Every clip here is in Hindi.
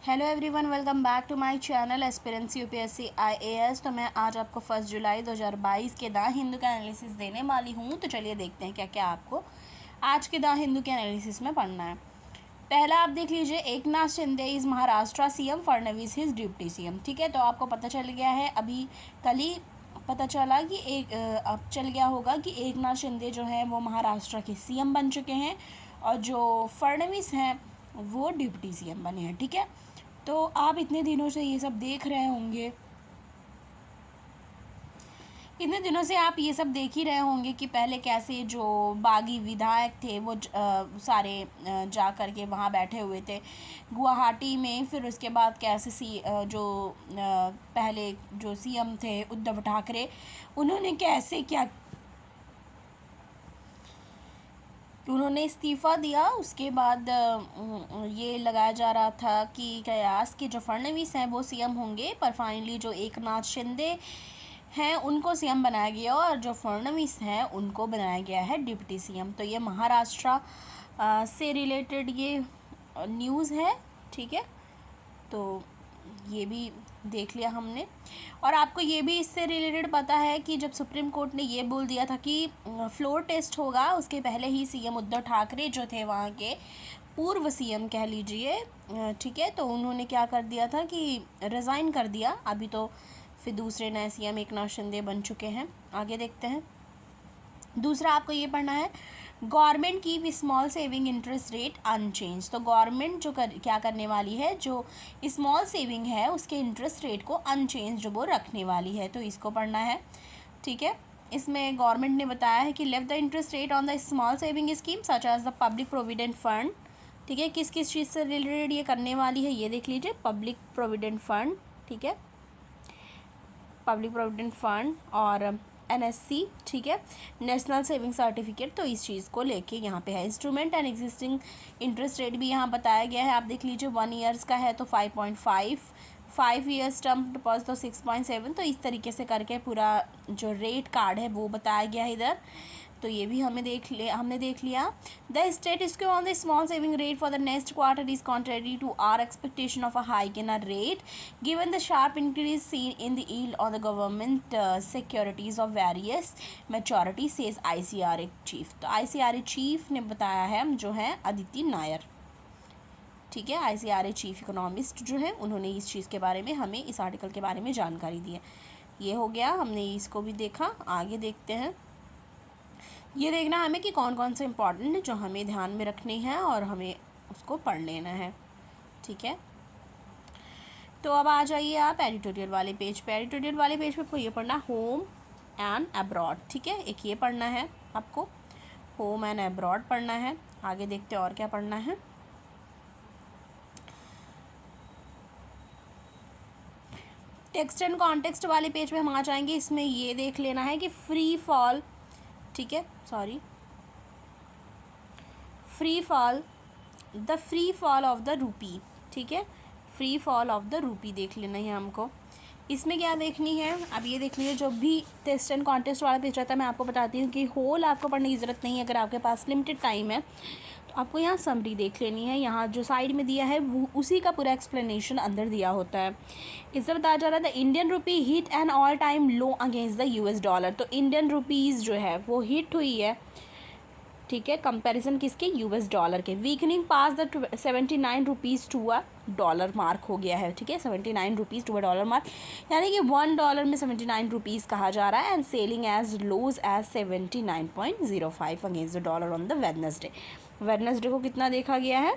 Hello everyone, welcome back to my channel aspirancy UPSC IAS. तो मैं आज आपको 1 जुलाई 2022 के द हिंदू का एनालिसिस देने वाली हूँ। तो चलिए देखते हैं क्या क्या आपको आज के द हिंदू के एनालिसिस में पढ़ना है। पहला आप देख लीजिए, Eknath Shinde is Maharashtra CM, Fadnavis his deputy CM. ठीक है, तो आपको पता चल गया है, अभी कल ही पता चला कि अब चल गया होगा कि एकनाथ शिंदे जो है वो महाराष्ट्र के सीएम बन चुके हैं और जो फडणवीस हैं वो डिप्टी सीएम बने हैं। ठीक है, तो आप इतने दिनों से ये सब देख रहे होंगे, इतने दिनों से आप ये सब देख ही रहे होंगे कि पहले कैसे जो बागी विधायक थे वो सारे जा कर के वहाँ बैठे हुए थे गुवाहाटी में। फिर उसके बाद कैसे पहले जो सीएम थे उद्धव ठाकरे, उन्होंने कैसे क्या उन्होंने इस्तीफ़ा दिया। उसके बाद ये लगाया जा रहा था कि कयास के जो फडणवीस हैं वो सीएम होंगे, पर फाइनली जो एकनाथ शिंदे हैं उनको सीएम बनाया गया और जो फडणवीस हैं उनको बनाया गया है डिप्टी सीएम। तो ये महाराष्ट्र से रिलेटेड ये न्यूज़ है। ठीक है, तो ये भी देख लिया हमने। और आपको ये भी इससे रिलेटेड पता है कि जब सुप्रीम कोर्ट ने ये बोल दिया था कि फ्लोर टेस्ट होगा, उसके पहले ही सीएम उद्धव ठाकरे जो थे वहाँ के पूर्व सीएम कह लीजिए, ठीक है, तो उन्होंने क्या कर दिया था कि रिज़ाइन कर दिया। अभी तो फिर दूसरे नए सीएम एकनाथ शिंदे बन चुके हैं। आगे देखते हैं। दूसरा आपको ये पढ़ना है, गवर्नमेंट की small saving interest rate unchanged. तो गवर्नमेंट जो क्या करने वाली है, जो स्मॉल सेविंग है उसके इंटरेस्ट रेट को अनचेंज वो रखने वाली है, तो इसको पढ़ना है। ठीक है, इसमें गवर्नमेंट ने बताया है कि leave the interest rate on the small saving scheme such as the public provident fund. ठीक है, किस किस चीज़ से रिलेटेड ये करने वाली है ये देख लीजिए, पब्लिक प्रोविडेंट फंड। ठीक है, पब्लिक प्रोविडेंट फंड और एनएससी, ठीक है, नेशनल सेविंग सर्टिफिकेट। तो इस चीज़ को लेके यहाँ पे है। Instrument and existing interest rate भी यहाँ बताया गया है। आप देख लीजिए, 1 ईयर्स का है तो 5.5, 5 ईयर्स टर्म डिपॉजिट तो 6.7। तो इस तरीके से करके पूरा जो रेट कार्ड है वो बताया गया है इधर। तो ये भी हमने देख लिया। The status quo on the small saving rate for the next quarter is contrary to our expectation of a hike in a rate given the sharp increase seen in the yield on the government securities of various maturity, says ICRA chief. तो आईसीआरए चीफ ने बताया है, जो है अदिति नायर। ठीक है, आईसीआरए चीफ इकोनॉमिस्ट जो है उन्होंने इस चीज़ के बारे में हमें इस आर्टिकल के बारे में जानकारी दी है। ये हो गया, हमने इसको भी देखा। आगे देखते हैं। ये देखना हमें कि कौन कौन से इम्पॉर्टेंट है जो हमें ध्यान में रखनी है और हमें उसको पढ़ लेना है। ठीक है, तो अब आ जाइए आप एडिटोरियल वाले पेज पे। एडिटोरियल वाले पेज पे आपको ये पढ़ना, होम एंड अब्रॉड। ठीक है, एक ये पढ़ना है आपको, होम एंड अब्रॉड पढ़ना है। आगे देखते हैं और क्या पढ़ना है। टेक्स्ट एंड कॉन्टेक्स्ट वाले पेज पे हम आ जाएंगे। इसमें ये देख लेना है कि फ्री फॉल, ठीक है, the free fall of the rupee. ठीक है, free fall of the rupee देख लेना है हमको। इसमें क्या देखनी है, अब ये देख लीजिए, जो भी टेस्ट एंड कॉन्टेस्ट वाला पेज रहता है मैं आपको बताती हूँ कि होल आपको पढ़ने की ज़रूरत नहीं है। अगर आपके पास लिमिटेड टाइम है तो आपको यहाँ समरी देख लेनी है। यहाँ जो साइड में दिया है वो उसी का पूरा एक्सप्लेनेशन अंदर दिया होता है। इससे बताया जा रहा है, the Indian rupee hit an all time low against the US dollar. तो इंडियन रुपीज़ जो है वो हिट हुई है, ठीक है, कंपैरिजन किसके, यूएस डॉलर के। Weakening past the 79 rupees to a dollar mark हो गया है। ठीक है, 79 rupees to a dollar mark, यानी कि $1 में 79 रुपीज़ कहा जा रहा है। And selling as lows as 79.05 against the dollar on the Wednesday को कितना देखा गया है,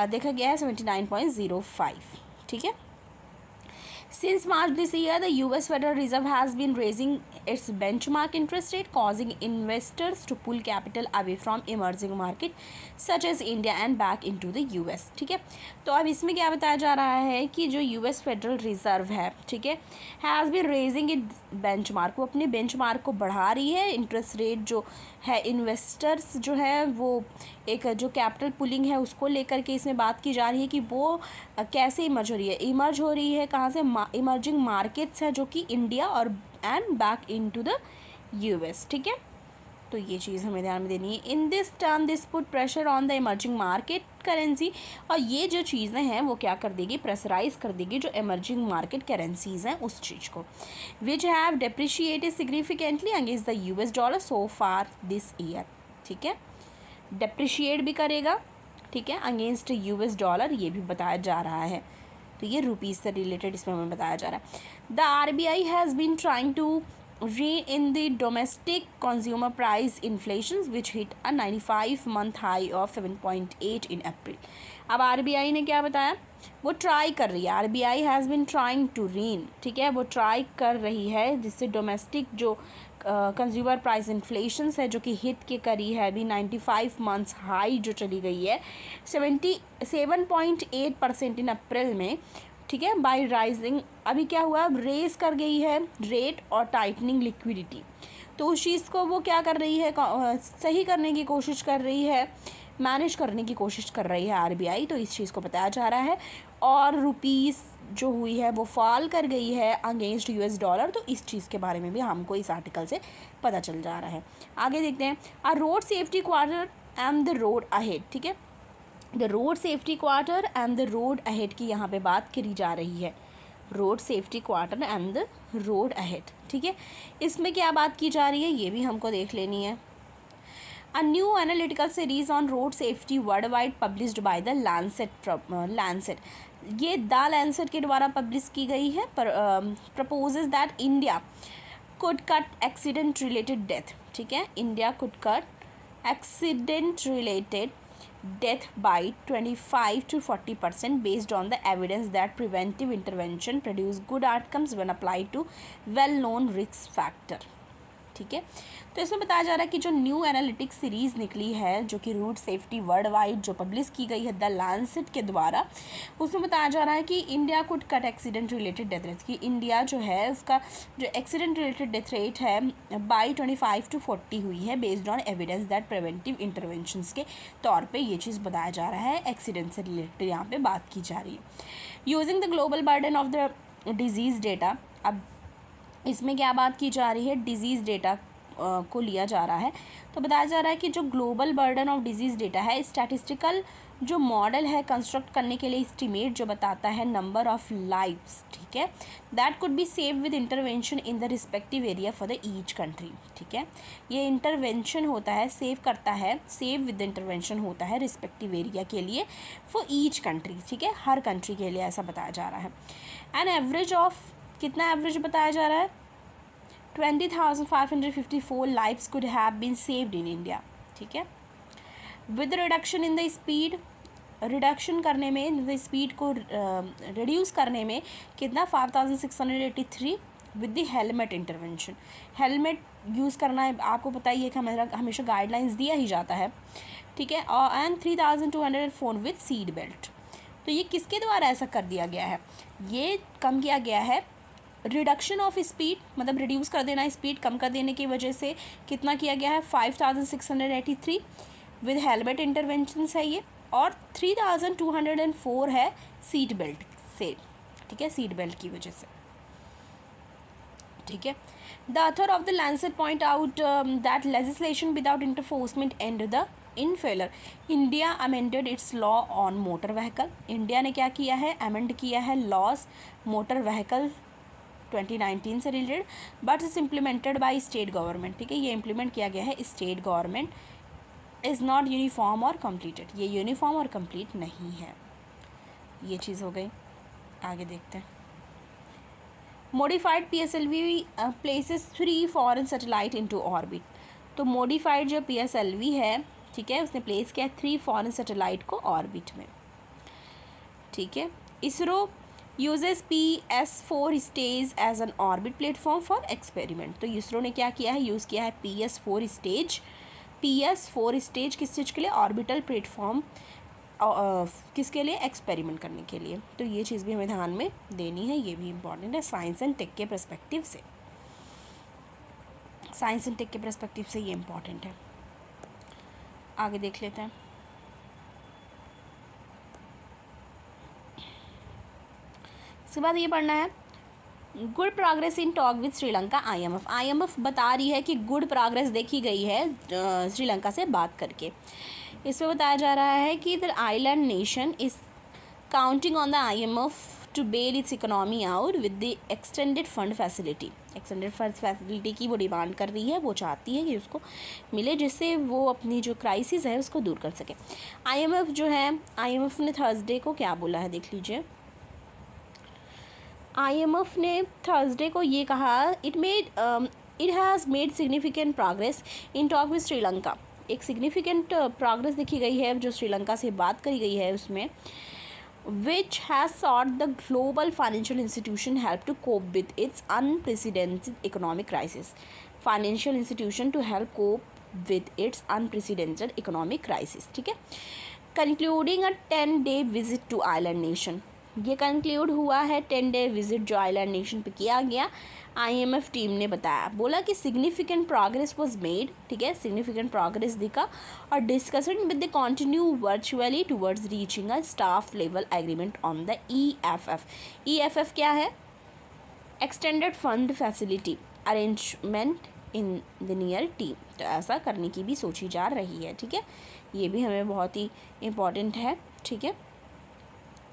देखा गया है 79.05। ठीक है, since March this year, the US Federal Reserve has been raising its benchmark interest rate, causing investors to pull capital away from emerging market such as India and back into the US. ठीक है, तो अब इसमें क्या बताया जा रहा है कि जो US फेडरल रिजर्व है, ठीक है, has been raising it benchmark, वो अपने बेंचमार्क को बढ़ा रही है। इंटरेस्ट रेट जो है, इन्वेस्टर्स जो है वो एक जो कैपिटल पुलिंग है उसको लेकर के इसमें बात की जा रही है कि वो कैसे इमर्ज हो रही है कहाँ से, इमर्जिंग मार्केट्स है जो कि इंडिया और and back into the US. ठीक है, तो ये चीज़ हमें ध्यान में देनी है। In this term this put pressure on the emerging market currency, और ये जो चीज़ें हैं वो क्या कर देगी, प्रेशराइज कर देगी जो इमर्जिंग मार्केट करेंसीज हैं उस चीज़ को, which have depreciated significantly against the US dollar so far this year. ठीक है, डेप्रिशिएट भी करेगा, ठीक है, अगेंस्ट यूएस डॉलर, ये भी बताया जा रहा है। तो ये रुपीज़ से रिलेटेड इसमें हमें बताया जा रहा है। The RBI has been trying to rein in the domestic consumer price inflation which hit a 95-month high of 7.8 in April। अब आरबीआई ने क्या बताया, वो ट्राई कर रही है, RBI has been trying to rein, ठीक है, वो ट्राई कर रही है जिससे डोमेस्टिक जो कंज्यूमर प्राइस इन्फ्लेशन है जो कि हिट के करी है अभी 95 मंथ्स हाई जो चली गई है 77.8% इन अप्रैल में, ठीक है, बाय राइजिंग। अभी क्या हुआ, अब रेज कर गई है रेट और टाइटनिंग लिक्विडिटी, तो उस चीज़ को वो क्या कर रही है, सही करने की कोशिश कर रही है, मैनेज करने की कोशिश कर रही है आरबीआई, तो इस चीज़ को बताया जा रहा है। और रुपीज़ जो हुई है वो फॉल कर गई है अगेंस्ट यूएस डॉलर, तो इस चीज़ के बारे में भी हमको इस आर्टिकल से पता चल जा रहा है। आगे देखते हैं, a road safety quarter and the road ahead, ठीक है, the road safety quarter and the road ahead की यहाँ पे बात करी जा रही है, road safety quarter and the road ahead, ठीक है, इसमें क्या बात की जा रही है ये भी हमको देख लेनी है। A new analytical series on road safety world wide published by the Lancet, ये द लैंसेट के द्वारा पब्लिश की गई है, proposes that India could cut accident related death, ठीक है, India could cut accident related death by 25 to 40% based on the evidence that preventive intervention produce good outcomes when applied to well known risk factor। ठीक है, तो इसमें बताया जा रहा है कि जो न्यू एनालिटिक्स सीरीज़ निकली है जो कि रोड सेफ्टी वर्ल्ड वाइड जो पब्लिश की गई है द लैंसेट के द्वारा, उसमें बताया जा रहा है कि India could cut accident related death rate, कि इंडिया जो है उसका जो एक्सीडेंट रिलेटेड डेथ रेट है बाई 25 to 40 हुई है based on evidence that preventive interventions के तौर पे ये चीज़ बताया जा रहा है, एक्सीडेंट से रिलेटेड यहाँ पे बात की जा रही है। Using the global burden of the disease data, अब इसमें क्या बात की जा रही है, डिजीज़ डेटा को लिया जा रहा है, तो बताया जा रहा है कि जो global burden of disease data है स्टैटिस्टिकल जो मॉडल है कंस्ट्रक्ट करने के लिए एस्टिमेट जो बताता है नंबर ऑफ लाइव्स, ठीक है, that could be save with intervention in the respective area for the each country, ठीक है, ये इंटरवेंशन होता है, सेव करता है, सेव विद इंटरवेंशन होता है रिस्पेक्टिव एरिया के लिए फॉर ईच कंट्री, ठीक है, हर कंट्री के लिए ऐसा बताया जा रहा है। एन एवरेज ऑफ, कितना एवरेज बताया जा रहा है, 20,554 lives could have been saved in India, ठीक है, with reduction in the speed, reduction करने में स्पीड को रिड्यूस करने में कितना 5,683 with the helmet intervention, helmet use करना है आपको पता ही है कि हमेशा गाइडलाइंस दिया ही जाता है, ठीक है, और एंड 3,204 विद सीट बेल्ट। तो ये किसके द्वारा ऐसा कर दिया गया है, ये कम किया गया है रिडक्शन ऑफ स्पीड, मतलब रिड्यूस कर देना, स्पीड कम कर देने की वजह से कितना किया गया है 5,683 विद हेलमेट इंटरवेंशन है ये, और 3,204 है सीट बेल्ट से, ठीक है, सीट बेल्ट की वजह से, ठीक है। The author of the Lancet point out that legislation without enforcement and the in failure, India amended its law on motor vehicle, India ने क्या किया है, अमेंड किया है लॉज मोटर व्हीकल 2019 से related, but is implemented by state government, ठीक है, ये इम्प्लीमेंट किया गया है state government, is not uniform और कम्प्लीटेड, ये यूनिफॉर्म और कंप्लीट नहीं है, ये चीज़ हो गई। आगे देखते हैं, modified PSLV places 3 foreign satellite into orbit, तो मॉडिफाइड जो PSLV है, ठीक है, उसने प्लेस किया 3 फॉरेन सैटेलाइट को ऑर्बिट में, ठीक है। ISRO uses PS4 stage as an orbit platform for experiment, तो इसरो ने क्या किया है, यूज़ किया है PS4 स्टेज, PS4 स्टेज किस चीज़ के लिए, ऑर्बिटल प्लेटफॉर्म, किसके लिए, एक्सपेरिमेंट करने के लिए, तो ये चीज़ भी हमें ध्यान में देनी है, ये भी इम्पॉर्टेंट है साइंस एंड टेक के पर्सपेक्टिव से, साइंस एंड टेक के पर्सपेक्टिव से ये इम्पॉर्टेंट है। आगे देख लेते हैं, इसके बाद ये पढ़ना है good progress in talk with Sri Lanka IMF बता रही है कि गुड प्रोग्रेस देखी गई है श्रीलंका से बात करके। इसमें बताया जा रहा है कि the island nation is counting on the IMF to bail its economy out with the extended fund facility की वो डिमांड कर रही है, वो चाहती है कि उसको मिले जिससे वो अपनी जो क्राइसिस है उसको दूर कर सके। IMF ने थर्सडे को क्या बोला है देख लीजिए। IMF ने थर्सडे को ये कहा, it has made significant progress in talk with Sri Lanka. एक सिग्निफिकेंट प्रोग्रेस देखी गई है जो श्रीलंका से बात करी गई है उसमें, which has sought the global financial institution help to cope with its unprecedented economic crisis. Financial institution to help cope with its unprecedented economic crisis, ठीक है। Concluding a 10-day visit to island nation, ये कंक्लूड हुआ है 10-day विजिट जो आइलैंड नेशन पे किया गया। IMF टीम ने बताया, बोला कि सिग्निफिकेंट प्रोग्रेस वाज मेड, ठीक है, सिग्निफिकेंट प्रोग्रेस दिखा और discussion with the continue virtually towards reaching a staff level agreement on the EFF क्या है, extended fund facility arrangement in the near team. तो ऐसा करने की भी सोची जा रही है, ठीक है। ये भी हमें बहुत ही इम्पॉर्टेंट है, ठीक है,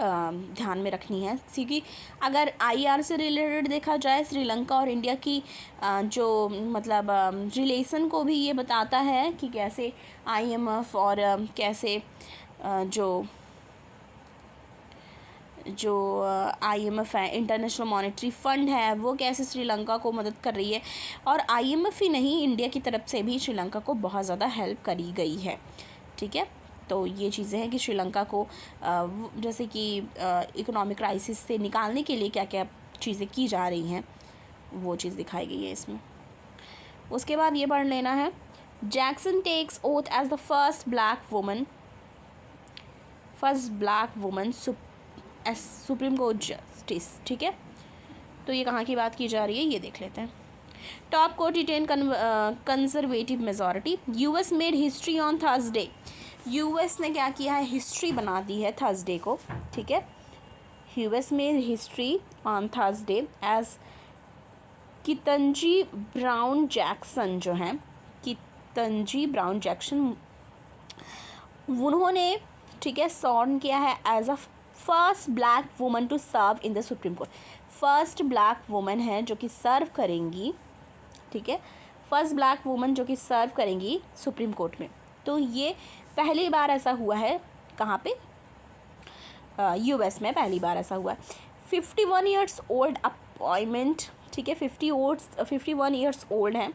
ध्यान में रखनी है, क्योंकि अगर IR से रिलेटेड देखा जाए श्रीलंका और इंडिया की जो मतलब रिलेशन को भी ये बताता है कि कैसे IMF और कैसे जो IMF है, इंटरनेशनल मॉनेटरी फंड है, वो कैसे श्रीलंका को मदद कर रही है। और IMF ही नहीं, इंडिया की तरफ से भी श्रीलंका को बहुत ज़्यादा हेल्प करी गई है, ठीक है। तो ये चीज़ें हैं कि श्रीलंका को जैसे कि इकोनॉमिक क्राइसिस से निकालने के लिए क्या क्या चीज़ें की जा रही हैं वो चीज़ दिखाई गई है इसमें। उसके बाद ये पढ़ लेना है, Jackson takes oath as the first black woman supreme court justice, ठीक है। तो ये कहाँ की बात की जा रही है ये देख लेते हैं। Top court retain conservative majority, US made history on Thursday. US ने क्या किया है, हिस्ट्री बना दी है थर्सडे को, ठीक है। US में history on Thursday as Ketanji Brown Jackson जो हैं, कितंजी ब्राउन जैक्सन, उन्होंने, ठीक है, सॉर्न किया है as a first black woman to serve in the supreme court. First black woman है जो कि सर्व करेंगी, ठीक है, फर्स्ट ब्लैक वुमन जो कि सर्व करेंगी सुप्रीम कोर्ट में। तो ये पहली बार ऐसा हुआ है, कहाँ पे, US में पहली बार ऐसा हुआ है। 51 ईयर्स ओल्ड अपॉइंटमेंट, ठीक है, 51 ईयर्स ओल्ड हैं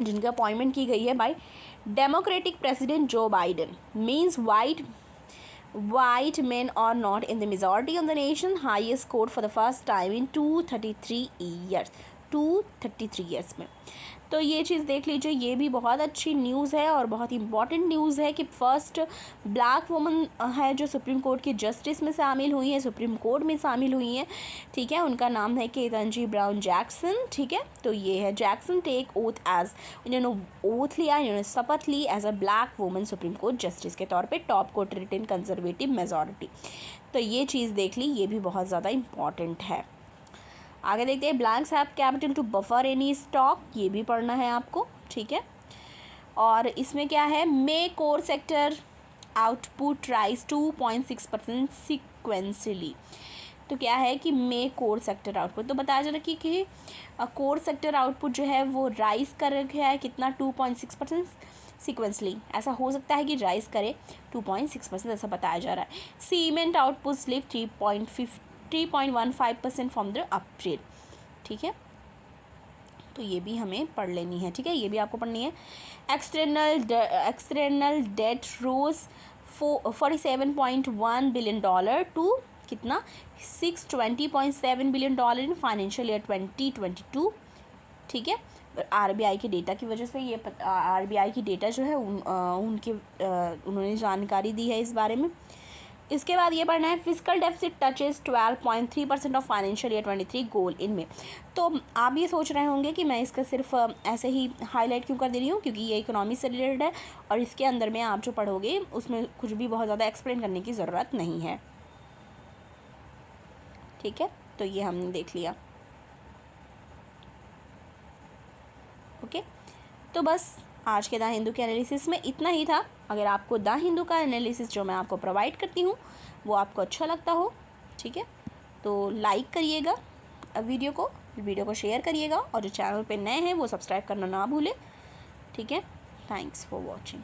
जिनकी अपॉइंटमेंट की गई है बाय डेमोक्रेटिक प्रेसिडेंट जो Biden, means white men are not in the majority of the nation, highest score for the first time in 233 years में। तो ये चीज़ देख लीजिए, ये भी बहुत अच्छी न्यूज़ है और बहुत इंपॉर्टेंट न्यूज़ है कि फर्स्ट ब्लैक वुमन है जो सुप्रीम कोर्ट की जस्टिस में शामिल हुई है, सुप्रीम कोर्ट में शामिल हुई हैं, ठीक है। उनका नाम है केतंजी ब्राउन जैक्सन, ठीक है। तो ये है जैक्सन टेक ओथ एज, इन्होंने ओथ लिया, इन्होंने शपथ ली as a black woman supreme court justice के तौर पर, top court retain conservative majority. तो ये चीज़ देख ली, ये भी बहुत ज़्यादा इंपॉर्टेंट है। आगे देखते हैं, banks have capital to buffer any stock, ये भी पढ़ना है आपको, ठीक है। और इसमें क्या है, May core sector output rise 2.6% sequentially. तो क्या है कि मे कोर सेक्टर आउटपुट, तो बताया जा रहा है कि कोर सेक्टर आउटपुट जो है वो राइज कर रखा है कितना, 2.6% सिक्वेंसली। ऐसा हो सकता है कि राइज करे 2.6%, ऐसा बताया जा रहा है। Cement output slip 3.15% from the April, ठीक है। तो ये भी हमें पढ़ लेनी है, ठीक है, ये भी आपको पढ़नी है। External debt rose $47.1 billion to कितना, $620.7 बिलियन इन फाइनेंशियल ईयर 2022, ठीक है। RBI के डेटा की वजह से ये RBI की डेटा जो है उन्होंने जानकारी दी है इस बारे में। इसके बाद ये पढ़ना है, physical deficit touches 12.3% of financial year 23 गोल इनमें। तो आप ये सोच रहे होंगे कि मैं इसका सिर्फ ऐसे ही हाईलाइट क्यों कर दे रही हूँ, क्योंकि ये इकोनॉमी से रिलेटेड है और इसके अंदर में आप जो पढ़ोगे उसमें कुछ भी बहुत ज़्यादा एक्सप्लेन करने की ज़रूरत नहीं है, ठीक है। तो ये हमने देख लिया। तो बस आज के द हिंदू के एनालिसिस में इतना ही था। अगर आपको द हिंदू का एनालिसिस जो मैं आपको प्रोवाइड करती हूँ वो आपको अच्छा लगता हो, ठीक है, तो लाइक करिएगा वीडियो को शेयर करिएगा, और जो चैनल पे नए हैं वो सब्सक्राइब करना ना भूलें, ठीक है। Thanks for watching.